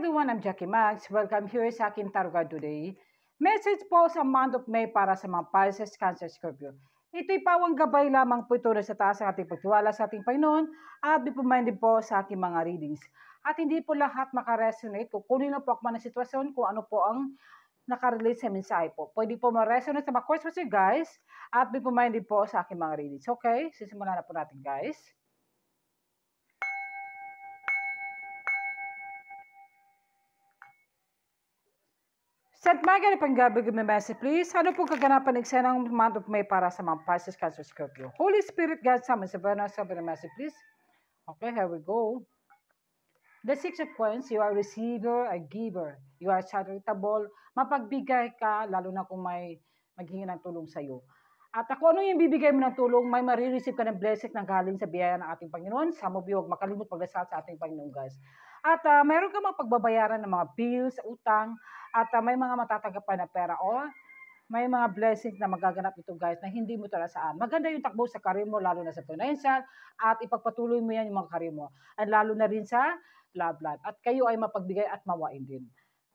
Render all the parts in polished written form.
everyone, I'm Jackie Max. Welcome here sa akin Tarot Card today. Message po sa month of May para sa mga Pisces, Cancer, Scorpio. Ito'y pawang gabay lamang po ito sa taas ng ating pagtiwala sa ating Panginoon at be minded po sa aking mga readings. At hindi po lahat makaresonate kung kunin na po ako ng sitwasyon kung ano po ang nakarelate sa mensahe po. Pwede po ma-resonate sa mga questions guys at be minded po sa aking mga readings. Okay, sisimulan na po natin guys. St. Michael, panggabi may message please. Ano po kaganapan ng month of May para sa mga Pisces, Cancer, Scorpio? Holy Spirit, God, summon sa Verna, sabi ng message please. Okay, here we go. The Six of Coins, you are a receiver, a giver. You are charitable. Mapagbigay ka, lalo na kung may maghingi ng tulong sa iyo. At kung ano yung bibigay mo ng tulong, may marireceive ka ng blessing ng galing sa biyaya ng ating Panginoon. Sa mabiyog, makalimot pagdasal sa ating Panginoon, guys. At mayroon ka mga pagbabayaran ng mga bills, utang, at may mga matatagapan na pera o may mga blessings na magaganap ito guys na hindi mo talasaan. Maganda yung takbo sa karir mo, lalo na sa financial, at ipagpatuloy mo yan yung mga karir mo. At lalo na rin sa love life. At kayo ay mapagbigay at mawain din.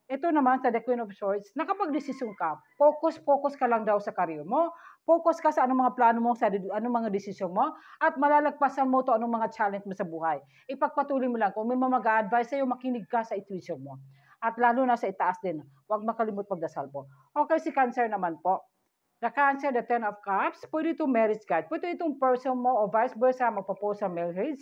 Ito naman sa The Queen of Swords, nakapag-desisyon ka, focus ka lang daw sa career mo, focus ka sa anong mga plano mo, sa anong mga desisyon mo, at malalagpasan mo to anong mga challenge mo sa buhay. Ipagpatuloy mo lang, kung may mag-a-advise sa'yo, makinig ka sa intuition mo. At lalo na sa itaas din, huwag makalimut pagdasal po. Okay, si Cancer naman po. The Cancer, the Ten of Cups, pwede itong marriage card. Pwede itong person mo o vice versa, magpapose sa marriage.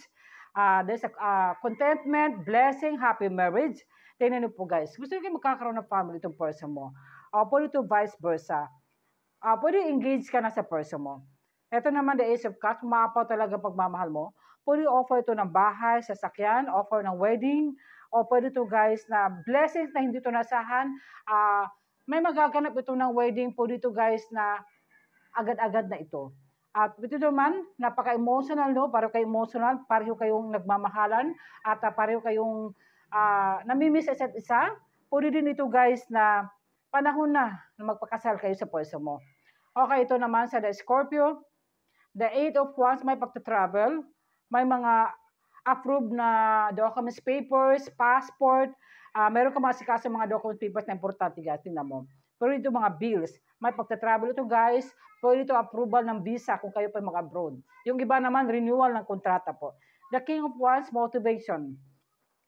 There's a contentment, blessing, happy marriage. Tingnan niyo po guys, gusto niyo magkakaroon ng family itong person mo. Pwede ito vice versa. Pwede engage ka na sa person mo. Ito naman the Ace of Cups, maapaw talaga pagmamahal mo. Pwede offer ito ng bahay, sasakyan, offer ng wedding, o pwede ito guys na blessings na hindi ito nasahan. May magaganap ito ng wedding, pwede ito guys na agad-agad na ito. At ito naman, napaka-emotional, no? Pareho kayo emotional, pareho kayong nagmamahalan, at pareho kayong namimiss isa't isa. Pwede din ito guys na panahon na magpakasal kayo sa person mo. Okay, ito naman sa the Scorpio. The Eight of Wands, may pagta-travel, may mga approved na documents, papers, passport, meron ka mga sikasa mga document papers na importante guys, tingnan mo. Pero ito mga bills, may pagta-travel ito guys, pwede ito approval ng visa kung kayo pa mag-abroad. Yung iba naman, renewal ng kontrata po. The King of Wands, motivation.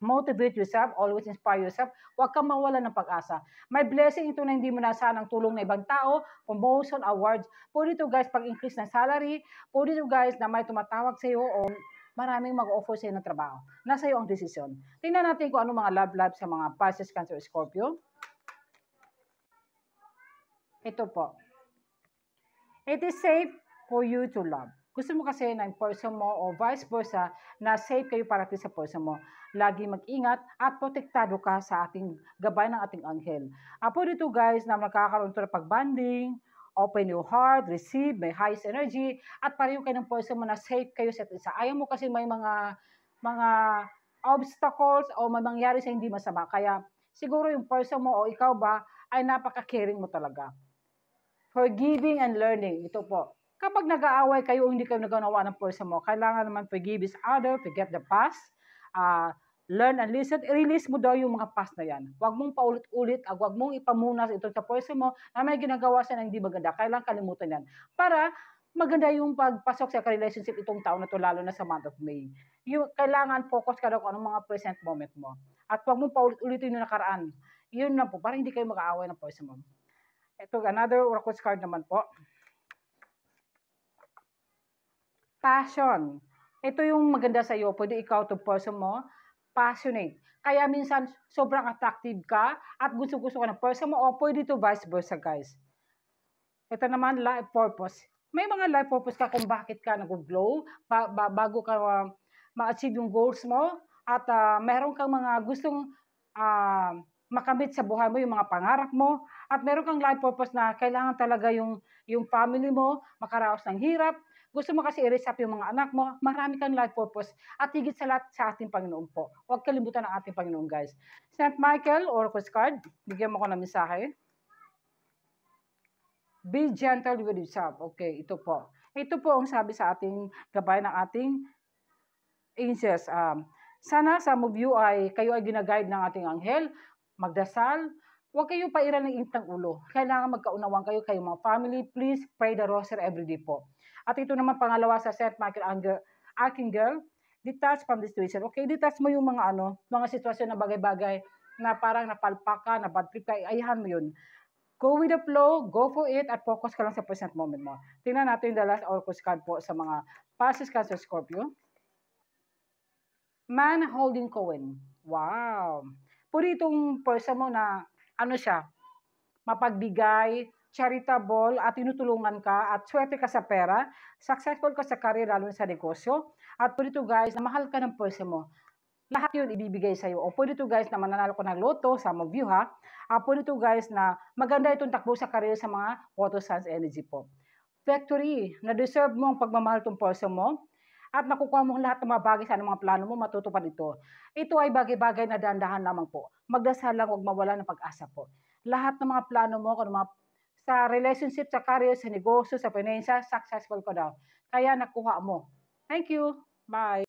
Motivate yourself, always inspire yourself. Huwag kang mawala ng pag-asa. May blessing ito na hindi mo nasaan ng tulong ng ibang tao, promotion, awards. Pwede ito guys pag-increase ng salary. Pwede ito guys na may tumatawag sa iyo o maraming mag-offer sa iyo ng trabaho. Nasa iyo ang desisyon. Tingnan natin kung ano mga love life sa mga Pisces, Cancer, Scorpio. Ito po. It is safe for you to love. Gusto mo kasi ng person mo o vice versa na safe kayo para sa person mo. Lagi mag-ingat at protektado ka sa ating gabay ng ating anghel. Pwede ito guys na magkakaroon ito ng pag-banding, open your heart, receive, may highest energy, at pareho kayo ng person mo na safe kayo sa isa. Ayaw mo kasi may mga obstacles o may mangyari sa hindi masama. Kaya siguro yung person mo o ikaw ba ay napaka-caring mo talaga. Forgiving and learning, ito po. Kapag nag-aaway kayo o hindi kayo naganawa ng person mo, kailangan naman forgive each other, forget the past, learn and listen, release mo daw yung mga past na yan. Huwag mong paulit-ulit, huwag mong ipamunas ito sa person mo na may ginagawa siya na hindi maganda. Kailangan kalimutan yan. Para maganda yung pagpasok sa relationship itong taon na to, lalo na sa month of May. Yung, kailangan focus ka daw kung anong mga present moment mo. At huwag mong paulit-ulitin yung nakaraan. Yun na po, para hindi kayo mag-aaway ng person mo. Ito, another oracle card naman po. Passion. Ito yung maganda sa iyo. Pwede ikaw to person mo, passionate. Kaya minsan sobrang attractive ka at gusto-gusto ka ng person mo o pwede to vice versa guys. Ito naman, life purpose. May mga life purpose ka kung bakit ka nag-glow bago ka ma-achieve yung goals mo at meron kang mga gustong makamit sa buhay mo, yung mga pangarap mo, at meron kang life purpose na kailangan talaga yung family mo makaraos ng hirap. Gusto mo kasi i-raise up yung mga anak mo, marami kang life purpose. At higit sa lahat sa ating Panginoon po. Huwag kalimutan ang ating Panginoon, guys. St. Michael, Oracle card, bigyan mo ko ng mensahe. Be gentle with yourself. Okay, ito po. Ito po ang sabi sa ating gabay ng ating angels. Sana some of you kayo ay ginaguide ng ating anghel, magdasal, huwag kayo pairal ng init ng ulo. Kailangan magkaunawang kayo, kayong mga family, please pray the rosary every day po. At ito naman pangalawa sa St. Michael Archangel, detach from the situation. Okay, detach mo yung mga sitwasyon na bagay-bagay na parang napalpak ka, na bad trip ka, ayahan mo yun. Go with the flow, go for it, at focus ka lang sa present moment mo. Tingnan natin yung the last Oracle card po sa mga Pisces, Cancer, Scorpio. Man holding coin. Wow. Puro itong person mo na siya, mapagbigay, charitable, at tinutulungan ka, at swerte ka sa pera, successful ka sa career, lalo sa negosyo, at pwede ito guys, na mahal ka ng person mo. Lahat yun ibibigay sa'yo. O pwede ito guys na mananalo ko ng loto, some of you ha. Pwede ito guys na maganda itong takbo sa career sa mga water signs energy po. Victory, na-deserve mo ang pagmamahal itong person mo, at nakukuha mo lahat ng mga bagay sa mga plano mo, matutupad ito. Ito ay bagay-bagay na dahan-dahan lamang po. Magdasal lang, huwag mawala ng pag-asa po. Lahat ng mga plano mo, kung sa relationship, sa career, sa negosyo, sa financial, successful ko daw. Kaya nakuha mo. Thank you. Bye.